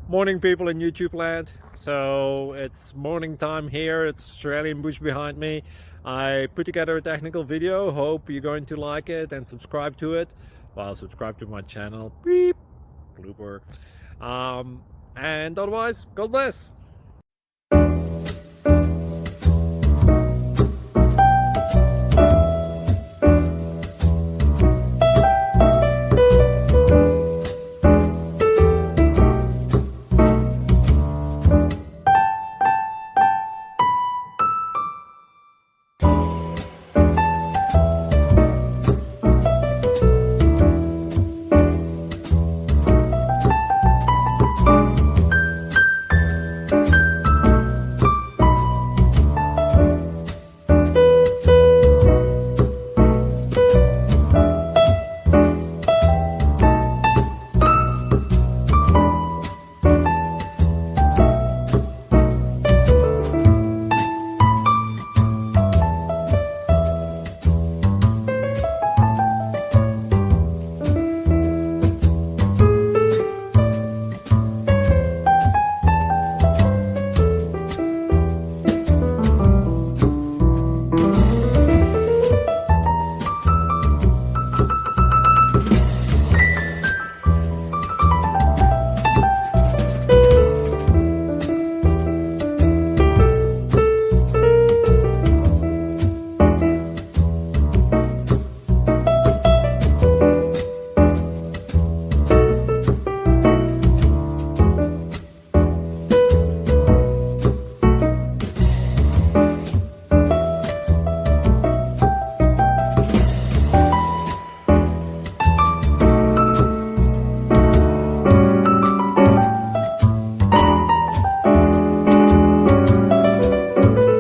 Morning, people in YouTube land. So it's morning time here. It's Australian bush behind me. I put together a technical video. Hope you're going to like it and subscribe to it. Well, subscribe to my channel. Beep. Blooper. And otherwise, God bless.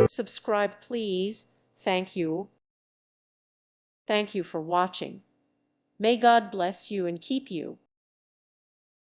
Subscribe, please. Thank you. Thank you for watching. May God bless you and keep you.